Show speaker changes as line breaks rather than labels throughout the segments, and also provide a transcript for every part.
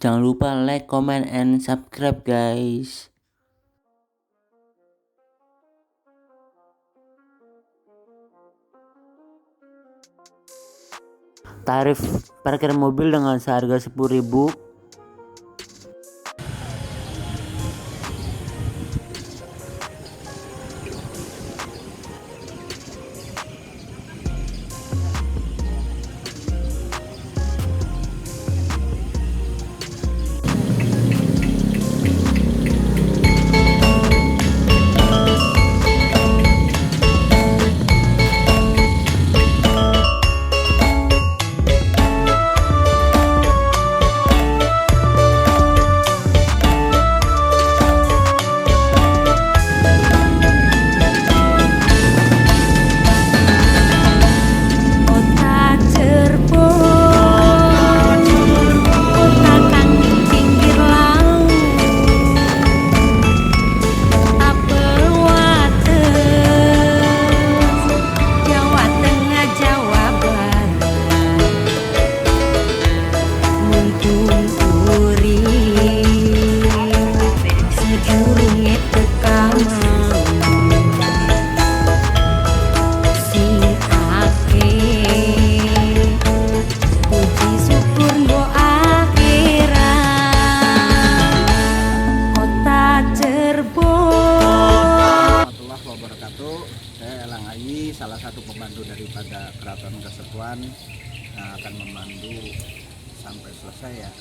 Jangan lupa like, comment, and subscribe guys. Tarif parkir mobil dengan seharga 10.000.
Saya Elang Ayi, salah satu pembantu daripada Keraton Kasepuhan, akan memandu sampai selesai ya.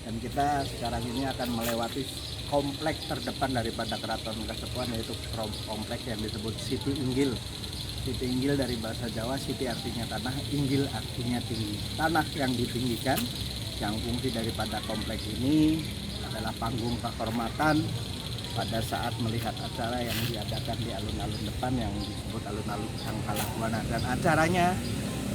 Dan kita sekarang ini akan melewati kompleks terdepan daripada Keraton Kasepuhan, yaitu kompleks yang disebut Siti Inggil. Siti Inggil dari bahasa Jawa, Siti artinya tanah, Inggil artinya tinggi. Tanah yang ditinggikan, yang fungsi daripada kompleks ini adalah panggung kehormatan pada saat melihat acara yang diadakan di alun-alun depan yang disebut alun-alun Sangkalabuana, dan acaranya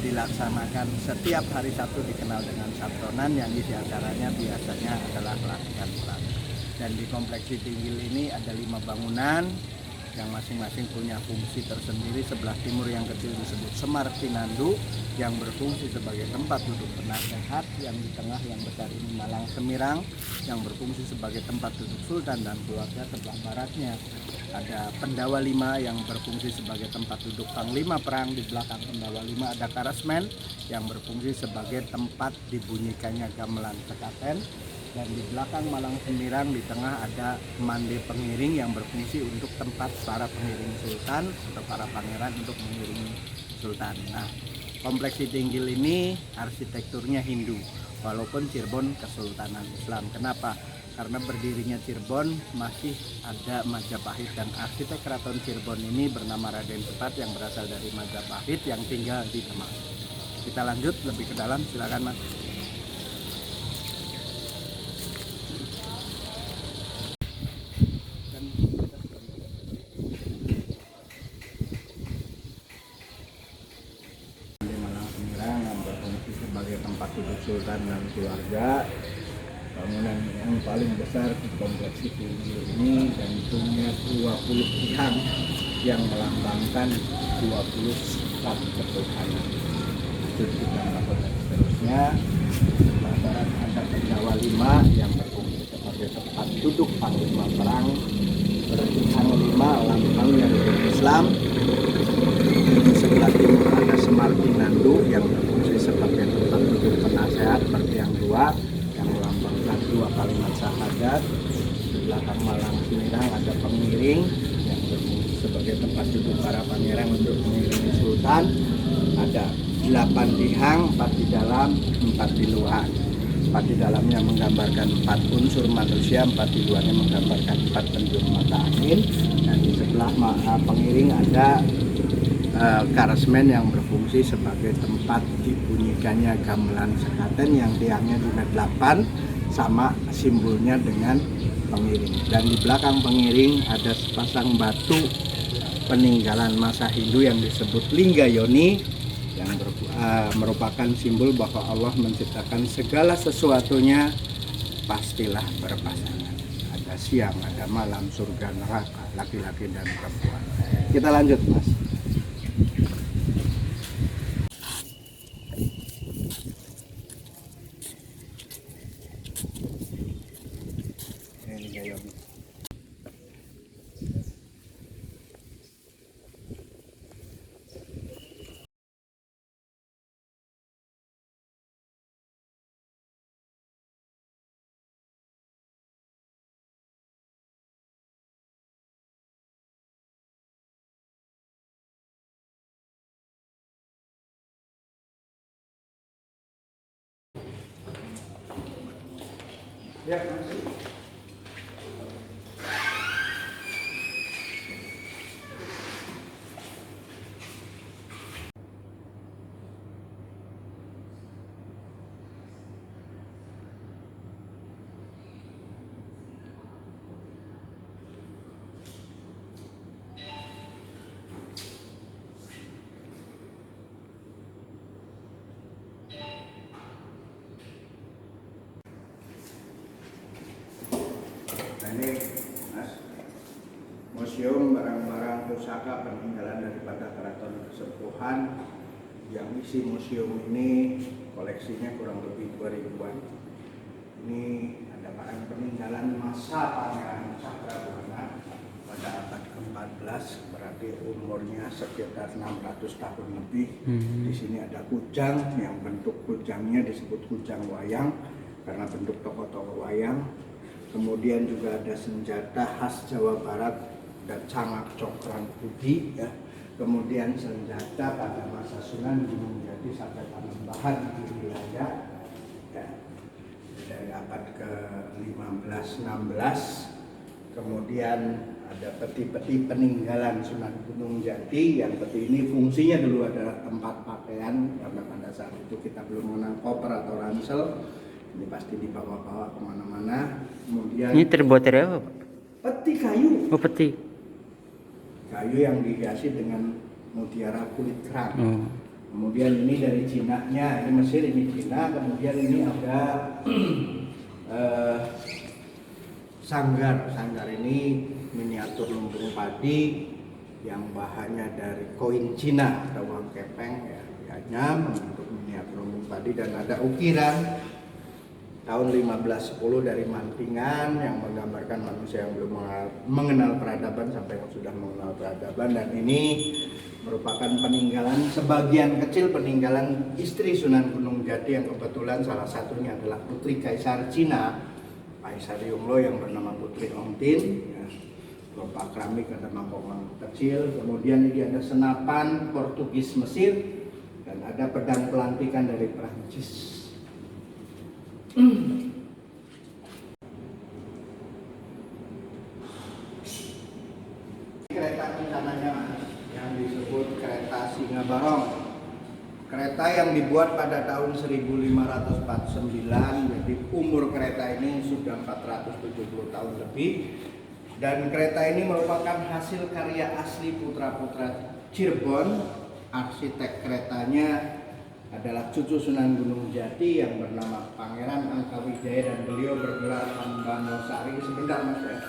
dilaksanakan setiap hari Sabtu dikenal dengan Sabtonan, yang isi acaranya biasanya adalah pelatihan perang. Dan di kompleks Siti Inggil ini ada 5 bangunan yang masing-masing punya fungsi tersendiri. Sebelah timur yang kecil disebut Semar Pinandu yang berfungsi sebagai tempat duduk penasehat, yang di tengah yang besar ini Malang Semirang yang berfungsi sebagai tempat duduk sultan dan keluarga. Sebelah baratnya ada Pendawa 5 yang berfungsi sebagai tempat duduk panglima perang. Di belakang Pendawa 5 ada Karasmen yang berfungsi sebagai tempat dibunyikannya gamelan sekaten. Dan di belakang Malang Semirang di tengah ada Mande Pengiring yang berfungsi untuk tempat para pengiring sultan atau para pangeran untuk mengiringi sultan. Nah, kompleks Siti Inggil ini arsitekturnya Hindu, walaupun Cirebon Kesultanan Islam. Kenapa? Karena berdirinya Cirebon masih ada Majapahit, dan arsitek keraton Cirebon ini bernama Raden Cepat yang berasal dari Majapahit yang tinggal di Demak. Kita lanjut lebih ke dalam, silakan Mas. Sebagai tempat duduk sultan dan keluarga, bangunan yang paling besar di kompleks Siti Inggil ini dan punya 20 tiang yang melambangkan 20 sifat ketuhanan. Itu kita lakukan seterusnya. Lantaran ada Pendawa 5 yang berfungsi sebagai tempat duduk panglima perang, bertiang 5 lambang yang berislam. Di sebelah timur ada Semar Pinandu yang berfungsi sebagai tempat duduk penasehat, bertiang 2 yang melambangkan 2 kalimat syahadat. Di belakang Malang Semirang ada Pengiring yang berfungsi sebagai tempat duduk para pangeran untuk mengiringi sultan. Ada 8 tiang, 4 di dalam, 4 di luar. 4 di dalamnya menggambarkan 4 unsur manusia, 4 di luarnya menggambarkan 4 penjuru mata angin. Dan di sebelah Pengiring ada Karasmen yang berfungsi sebagai tempat dibunyikannya gamelan sekaten yang tiangnya juga 8 sama simbolnya dengan pengiring. Dan di belakang pengiring ada sepasang batu peninggalan masa Hindu yang disebut Lingga Yoni yang merupakan simbol bahwa Allah menciptakan segala sesuatunya pastilah berpasangan. Ada siang, ada malam, surga, neraka, laki-laki dan perempuan. Kita lanjut Mas. Ya, masih. Nah, ini Mas, museum barang-barang pusaka peninggalan daripada Keraton Kasepuhan. Yang isi museum ini koleksinya kurang lebih 2000-an. Ini ada barang peninggalan masa Pangeran Cakrabuana pada abad ke-14, berarti umurnya sekitar 600 tahun lebih. Di sini ada kujang, yang bentuk kujangnya disebut kujang wayang karena bentuk tokoh-tokoh wayang. Kemudian juga ada senjata khas Jawa Barat, ada cangak congkrang budi ya. Kemudian senjata pada masa Sunan Gunung Jati sampai Panembahan di wilayah ya, dari abad ke-15-16. Kemudian ada peti-peti peninggalan Sunan Gunung Jati, yang peti ini fungsinya dulu adalah tempat pakaian karena pada saat itu kita belum mengenal koper atau ransel. Ini pasti dibawa-bawa kemana-mana. Kemudian
Ini terbuat dari apa, Pak?
peti kayu.
Oh, peti.
Kayu yang dihiasi dengan mutiara kulit kerang. Kemudian ini dari Cina-nya, ini Mesir, ini Cina. Kemudian ini ada sanggar. Sanggar ini miniatur lumbung padi yang bahannya dari koin Cina atau uang kepeng ya, dianyam untuk miniatur lumbung padi, dan ada ukiran tahun 1510 dari Mantingan yang menggambarkan manusia yang belum mengenal peradaban sampai yang sudah mengenal peradaban. Dan ini merupakan peninggalan, sebagian kecil peninggalan istri Sunan Gunung Jati yang kebetulan salah satunya adalah putri Kaisar Cina Kaisar Yonglo yang bernama Putri Ongtin ya. Berupa keramik, ada mangkok-mangkok kecil. Kemudian ini ada senapan Portugis Mesir dan ada pedang pelantikan dari Prancis. Kereta kencananya yang disebut kereta Singa Barong. Kereta yang dibuat pada tahun 1549, jadi umur kereta ini sudah 470 tahun lebih. Dan kereta ini merupakan hasil karya asli putra-putra Cirebon. Arsitek keretanya adalah cucu Sunan Gunung Jati yang bernama Pangeran Angkawijaya, dan beliau bergelar Ambanosari. Sebentar Mas ya.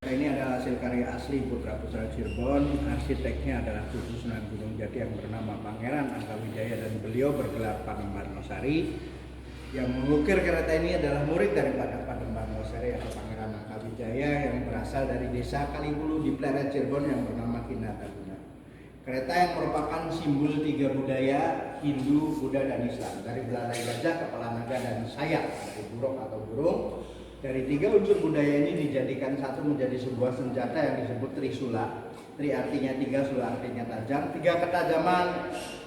Ini adalah hasil karya asli putra-putra Cirebon. Arsiteknya adalah cucu Sunan Gunung Jati yang bernama Pangeran Angkawijaya, dan beliau bergelar Panembahan-Sari. Yang mengukir kereta ini adalah murid daripada Panembahan-Sari atau Pangeran Angkawijaya yang berasal dari desa Kalibulu di Pleret Cirebon yang bernama Kinataguna. Kereta yang merupakan simbol tiga budaya, Hindu, Buddha, dan Islam. Dari belalai gajah, kepala naga, dan sayap dari burung atau burung. Dari tiga unsur budaya ini dijadikan satu menjadi sebuah senjata yang disebut Trisula. Tri artinya tiga, sula artinya tajam. Tiga ketajaman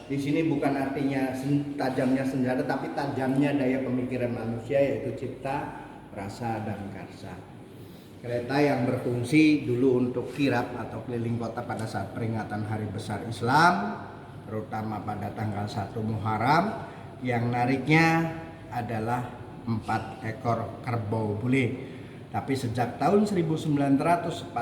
di sini bukan artinya tajamnya senjata, tapi tajamnya daya pemikiran manusia, yaitu cipta, rasa, dan karsa. Kereta yang berfungsi dulu untuk kirap atau keliling kota pada saat peringatan Hari Besar Islam, terutama pada tanggal 1 Muharram. Yang nariknya adalah 4 ekor kerbau bule. Tapi sejak tahun 1942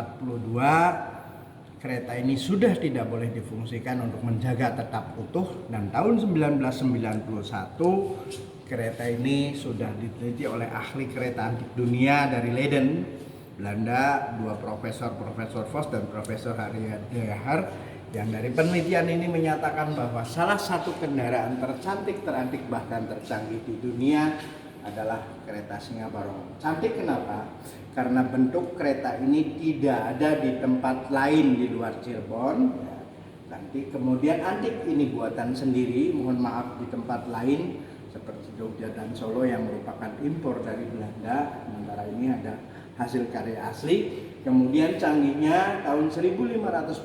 kereta ini sudah tidak boleh difungsikan untuk menjaga tetap utuh, dan tahun 1991 kereta ini sudah diteliti oleh ahli kereta antik dunia dari Leiden, Belanda, dua Profesor Vos dan Profesor Harriet de Haar, yang dari penelitian ini menyatakan bahwa salah satu kendaraan tercantik, terantik, bahkan tercanggih di dunia adalah kereta Singa Barong. Cantik kenapa? Karena bentuk kereta ini tidak ada di tempat lain di luar Cirebon. Nanti kemudian antik ini buatan sendiri, mohon maaf, di tempat lain seperti Jogja dan Solo yang merupakan impor dari Belanda. Sementara ini ada hasil karya asli. Kemudian canggihnya tahun 1549,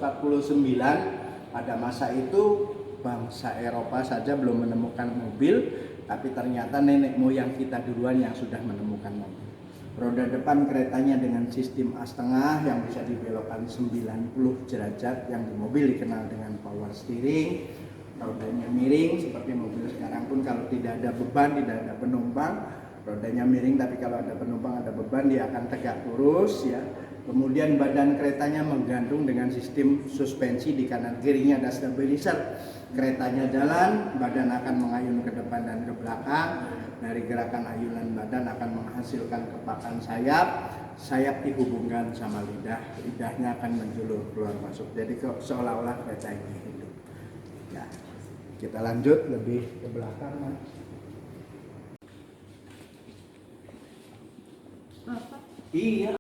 pada masa itu bangsa Eropa saja belum menemukan mobil, tapi ternyata nenek moyang kita duluan yang sudah menemukan mobil. Roda depan keretanya dengan sistem A setengah yang bisa dibelokkan 90 derajat, yang di mobil dikenal dengan power steering. Rodanya miring seperti mobil sekarang pun, kalau tidak ada beban, tidak ada penumpang, rodanya miring, tapi kalau ada penumpang, ada beban, dia akan tegak lurus ya. Kemudian badan keretanya menggantung dengan sistem suspensi, di kanan kirinya ada stabilizer. Keretanya jalan, badan akan mengayun ke depan dan ke belakang. Dari gerakan ayunan badan akan menghasilkan kepakan sayap. Sayap dihubungkan sama lidah, lidahnya akan menjulur keluar masuk. Jadi seolah-olah kereta ini hidup. Ya, kita lanjut lebih ke belakang, Mas. Iya.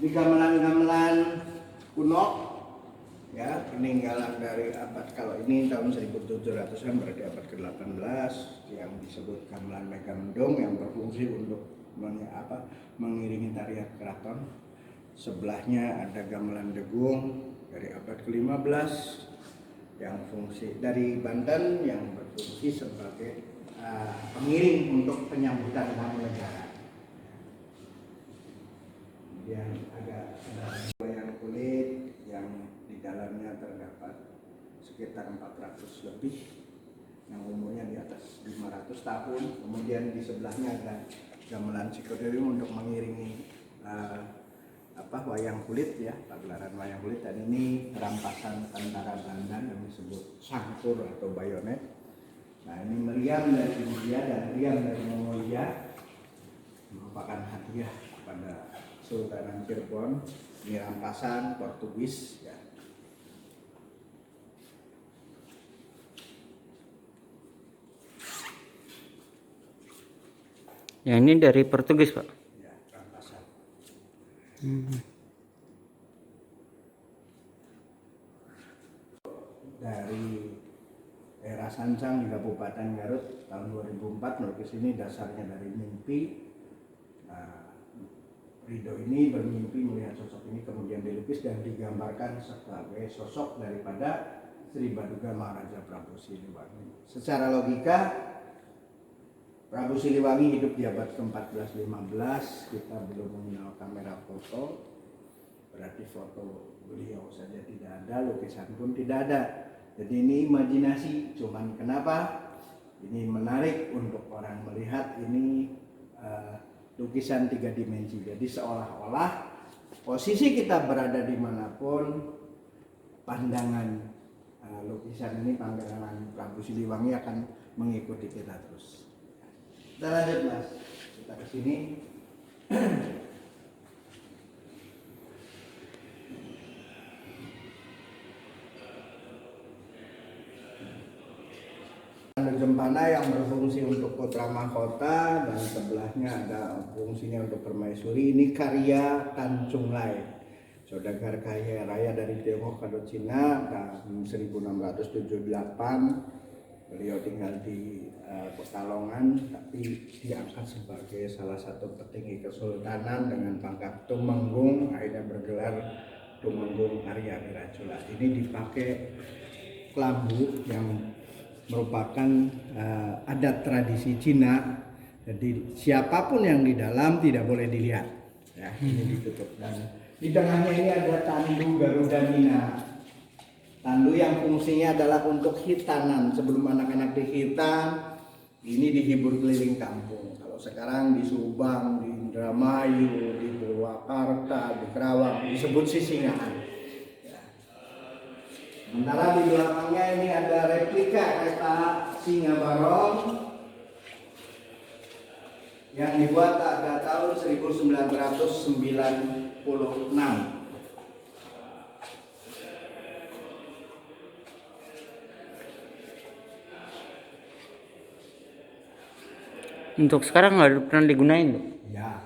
Di gamelan-gamelan kuno ya, peninggalan dari abad, kalau ini tahun 1700-an, berarti abad ke-18, yang disebut gamelan Megamendung, yang berfungsi untuk mengiringi tarian keraton. Sebelahnya ada gamelan Degung dari abad ke-15 yang fungsi dari Banten, yang berfungsi sebagai pengiring untuk penyambutan tamu negara. Yang ada wayang kulit yang di dalamnya terdapat sekitar 400 lebih, yang umurnya di atas 500 tahun. Kemudian di sebelahnya ada gamelan Psikodeum untuk mengiringi wayang kulit ya, pagelaran wayang kulit. Dan ini rampasan tentara Belanda yang disebut sangkur atau bayonet. Nah, ini meriam dari India dan meriam dari Mongolia, merupakan hadiah pada Sultan Cirebon. Ini rampasan Portugis ya.
Yang ini dari Portugis, Pak.
Ya, rampasan. Dari era Sancang di Kabupaten Garut tahun 2004 melukis ini dasarnya dari mimpi. Ridho ini bermimpi melihat sosok ini, kemudian dilukis dan digambarkan sebagai sosok daripada Sri Baduga Maharaja Prabu Siliwangi. Secara logika, Prabu Siliwangi hidup di abad ke-14-15, kita belum mengenal kamera foto, berarti foto beliau saja tidak ada, lukisan pun tidak ada. Jadi ini imajinasi, cuman kenapa ini menarik untuk orang melihat ini lukisan 3 dimensi. Jadi seolah-olah posisi kita berada dimanapun, pandangan lukisan ini, pandangan Prabu Siliwangi akan mengikuti kita terus. Kita lanjut, Mas. Kita ke sini. Jempana yang berfungsi untuk putra mahkota, dan sebelahnya ada fungsinya untuk permaisuri. Ini karya Tan Chung Lai, saudagar kaya raya dari Tiongkok ke Cina tahun 1678. Beliau tinggal di Pekalongan, tapi diangkat sebagai salah satu petinggi kesultanan dengan pangkat Tumenggung, akhirnya bergelar Tumenggung Arya Wirajula. Ini dipakai kelambu yang merupakan adat tradisi Cina. Jadi siapapun yang di dalam tidak boleh dilihat ya, ini ditutup. Dan di tengahnya ini ada tandu Garuda Mina, tandu yang fungsinya adalah untuk hitanan. Sebelum anak-anak dihitan, ini dihibur keliling kampung. Kalau sekarang di Subang, di Indramayu, di Purwakarta, di Kerawang disebut sisingaan. Sementara di belakangnya ini ada replika kereta Singa Barong yang dibuat pada tahun 1996.
Untuk sekarang nggak pernah digunain, Pak?
Ya.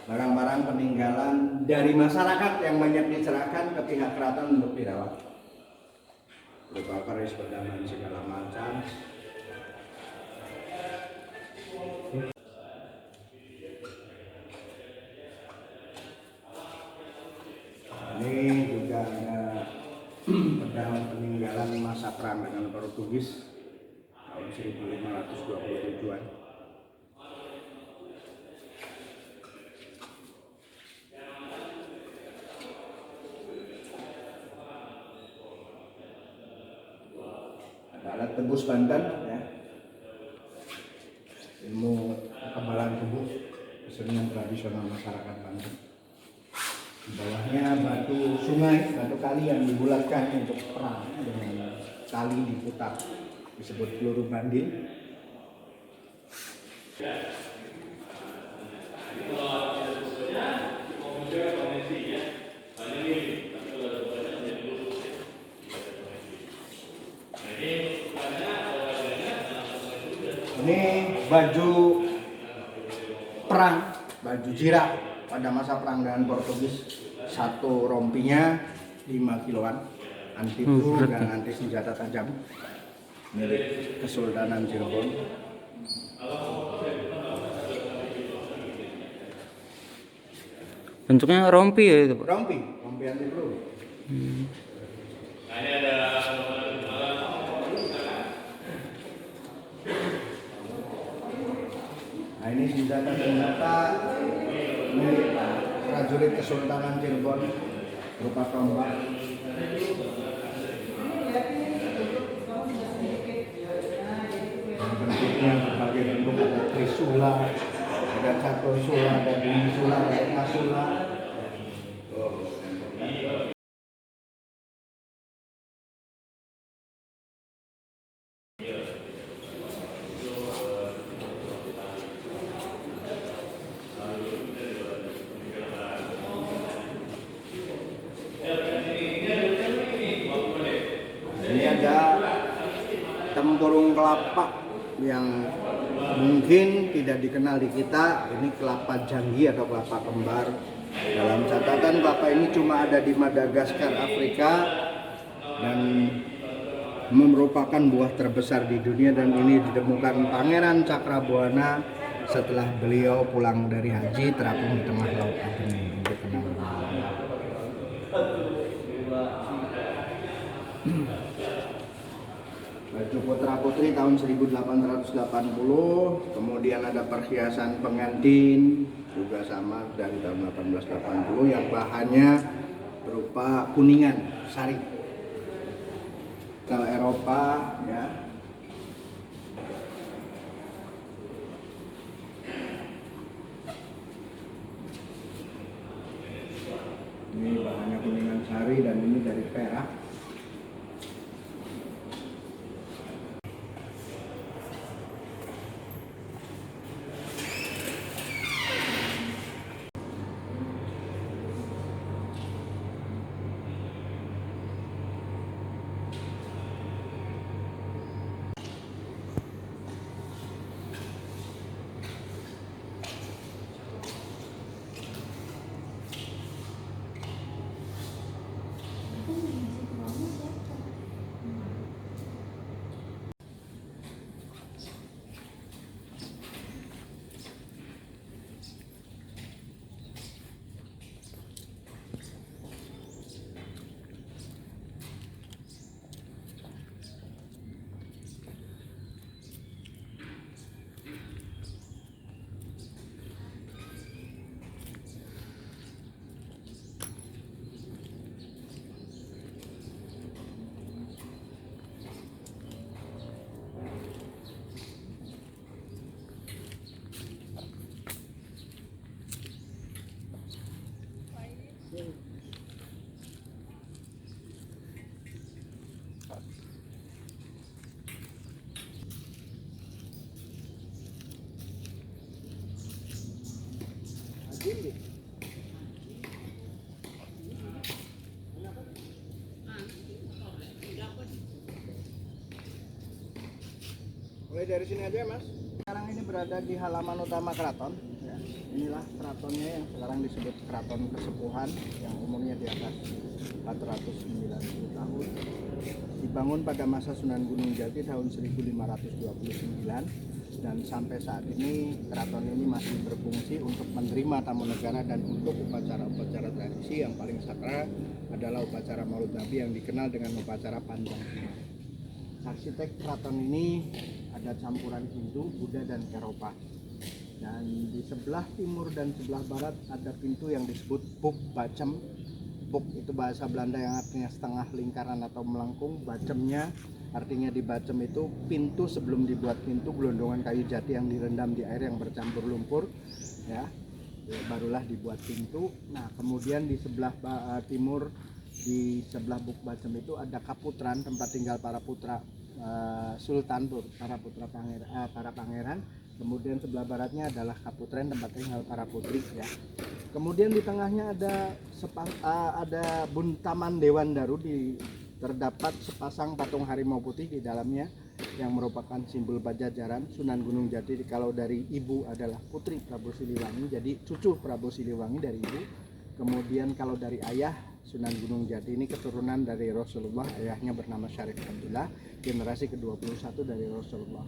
barang-barang peninggalan dari masyarakat yang banyak diserahkan ke pihak keraton untuk dirawat, berupa keris, pegangan segala macam. Ini juga ada pedang peninggalan masa perang dengan Portugis tahun 1527-an. Ada alat tebus Banten, ya, ilmu kekebalan tubuh, kesenian tradisional masyarakat Banten. Di bawahnya batu sungai, batu kali yang dibulatkan untuk perang dengan tali diputar, disebut peluru bandil. Ini baju perang, baju jirah pada masa perang dengan Portugis. Satu rompinya 5 kiloan, anti peluru dan anti senjata tajam, milik Kesultanan Cirebon.
Bentuknya rompi ya itu, Pak?
Rompi anti peluru. Nah, ini senjata milik prajurit Kesultanan Cirebon berupa tombak. Bentuknya berbagai bentuk, ada trisula, ada catur-sula, ada binisula, ada ekasula. Ini ada tempurung kelapa yang mungkin tidak dikenal di kita. Ini kelapa janggi atau kelapa kembar. Dalam catatan kelapa ini cuma ada di Madagaskar, Afrika, dan merupakan buah terbesar di dunia, dan ini ditemukan Pangeran Cakrabuana setelah beliau pulang dari haji terapung di tengah laut Adem. Baju putra putri tahun 1880, kemudian ada perhiasan pengantin juga sama dari tahun 1880 yang bahannya berupa kuningan sari. Kalau Eropa, ya, ini bahannya kuningan sari dan ini dari perak. Mulai dari sini aja, Mas. Sekarang ini berada di halaman utama keraton, ya. inilah keratonnya yang sekarang disebut Keraton Kesepuhan yang umurnya di atas 490 tahun. Dibangun pada masa Sunan Gunung Jati tahun 1529 dan sampai saat ini keraton ini masih berfungsi untuk menerima tamu negara dan untuk upacara-upacara tradisi. Yang paling sakral adalah upacara Maulid Nabi yang dikenal dengan upacara Panjang Pinang. Arsitek keraton ini ada campuran Hindu, Buddha, dan Eropa. Dan di sebelah timur dan sebelah barat ada pintu yang disebut Buk Bacem. Buk itu bahasa Belanda yang artinya setengah lingkaran atau melengkung. Bacemnya artinya di Bacem itu pintu. Sebelum dibuat pintu, gelondongan kayu jati yang direndam di air yang bercampur lumpur, ya, barulah dibuat pintu. Nah, kemudian di sebelah timur, di sebelah Buk Bacem itu ada Kaputran, tempat tinggal para putra Sultan, para putra para pangeran. Kemudian sebelah baratnya adalah Kaputren, tempat tinggal para putri, ya. Kemudian di tengahnya ada Buntaman Dewan Daru, terdapat sepasang patung harimau putih di dalamnya yang merupakan simbol Pajajaran. Sunan Gunung Jati kalau dari ibu adalah putri Prabu Siliwangi, jadi cucu Prabu Siliwangi dari ibu. Kemudian kalau dari ayah, Sunan Gunung Jati ini keturunan dari Rasulullah, ayahnya bernama Syarif Abdullah, generasi ke-21 dari Rasulullah.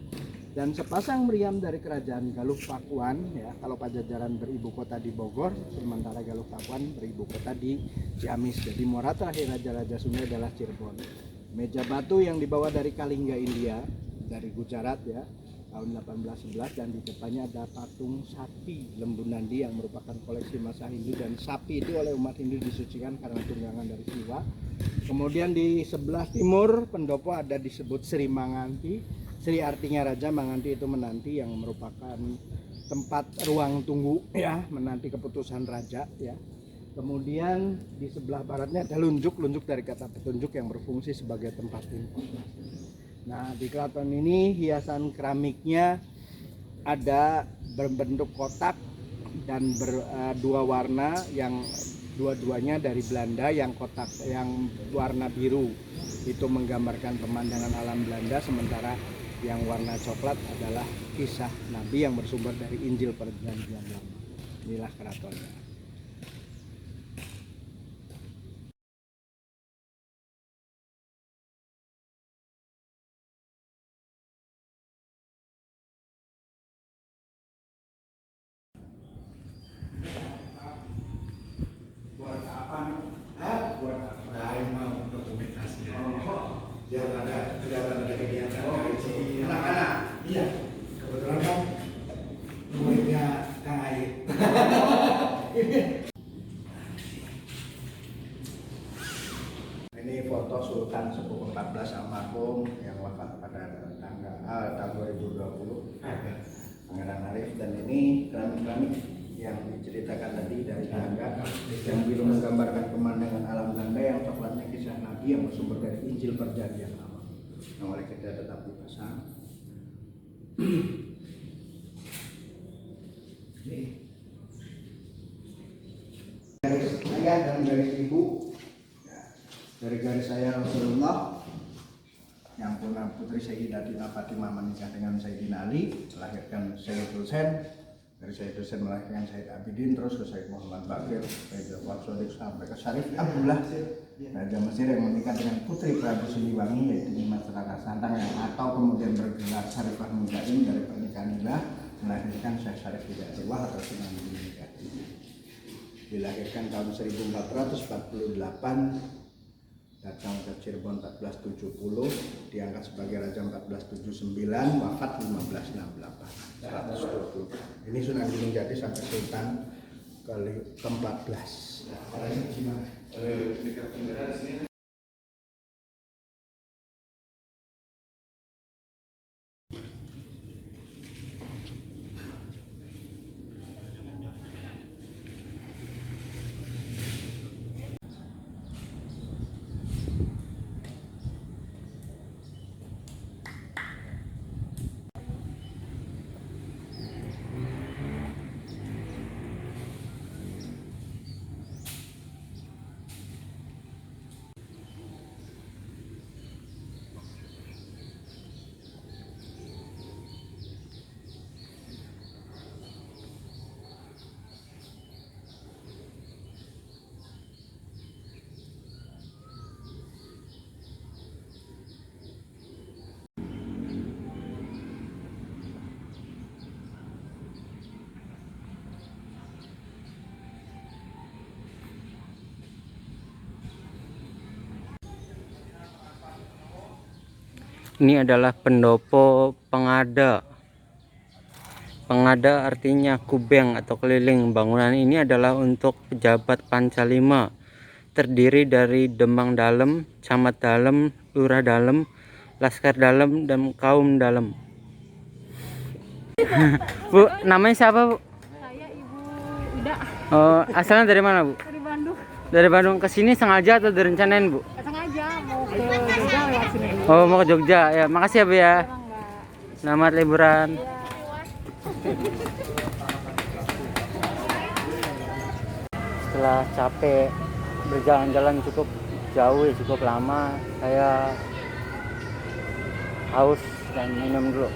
Dan sepasang meriam dari kerajaan Galuh Pakuan, ya, kalau Pajajaran beribu kota di Bogor, sementara Galuh Pakuan beribu kota di Ciamis. Jadi muara terakhir Raja-Raja Sunda adalah Cirebon. Meja batu yang dibawa dari Kalingga India, dari Gujarat, ya, tahun 1811, dan di depannya ada patung sapi Lembu Nandi yang merupakan koleksi masa Hindu, dan sapi itu oleh umat Hindu disucikan karena tunggangan dari Siwa. Kemudian di sebelah timur pendopo ada disebut Sri Manganti. Sri artinya raja, Manganti itu menanti, yang merupakan tempat ruang tunggu, ya, menanti keputusan raja, ya. Kemudian di sebelah baratnya ada lunjuk dari kata petunjuk yang berfungsi sebagai tempat informasi. Nah, di keraton ini hiasan keramiknya ada berbentuk kotak dan berdua warna, yang dua-duanya dari Belanda. Yang kotak yang warna biru itu menggambarkan pemandangan alam Belanda, sementara yang warna coklat adalah kisah Nabi yang bersumber dari Injil Perjanjian Lama. Inilah keratonnya.
Buat apa? Buat apa? Mau dokumentasi. Biar ada kelihatan ada kegiatan kaji anak-anak. Iya. Kebetulan kan muridnya Kang Aib.
Ini foto Sultan Sepuh 14 almarhum yang wafat pada tahun 2020, Pangeran Arif. Dan ini keramik-keramik yang diceritakan tadi dari Belanda, yang biru menggambarkan pemandangan alam Belanda, yang coklatnya kisah Nabi yang bersumber dari Injil Perjanjian Lama, yang oleh kita tetap dipasang. Garis ayah dan garis ibu, ya, dari garis saya Rasulullah yang punya putri Sayyidatina Fatimah menikah dengan Sayyidina Ali, melahirkan Sayyid Husain. Dari Sayyid Husain melahirkan Sayyid Abidin, terus ke Sayyid Muhammad Bakir, Sayyid Jafar Shadiq, sampai ke Syarif Abdullah, Raja Mesir yang menikah dengan putri Prabu Siliwangi, yaitu Nimas Rara Santang, yang atau kemudian bergelar Syarifah Mujaim. Dari pernikahan inilah melahirkan Syekh Syarif Hidayatullah atau Sunan Gunung Jati. Dilahirkan tahun 1448, datang ke Cirebon 1470, diangkat sebagai raja 1479, wafat 1568, 120. Ini Sunan Gunung Jati sampai Sultan ke-14.
Orangnya gimana? Dekat kendaraan sini.
Ini adalah pendopo pengada. Pengada artinya kubeng atau keliling. Bangunan ini adalah untuk pejabat Pancalima. Terdiri dari Demang Dalem, Camat Dalem, Lurah Dalem, Laskar Dalem, dan Kaum Dalem. Bu, namanya siapa, Bu?
Saya Ibu Ida
Oh, asalnya dari mana, Bu?
dari Bandung.
Dari Bandung ke sini sengaja atau direncanain, Bu?
Sengaja mau ke Jogja lewat sini.
Oh, mau ke Jogja. Ya, makasih ya, Bu ya.
Enggak.
Selamat liburan. Setelah capek berjalan-jalan cukup jauh ya, cukup lama, saya haus dan minum dulu.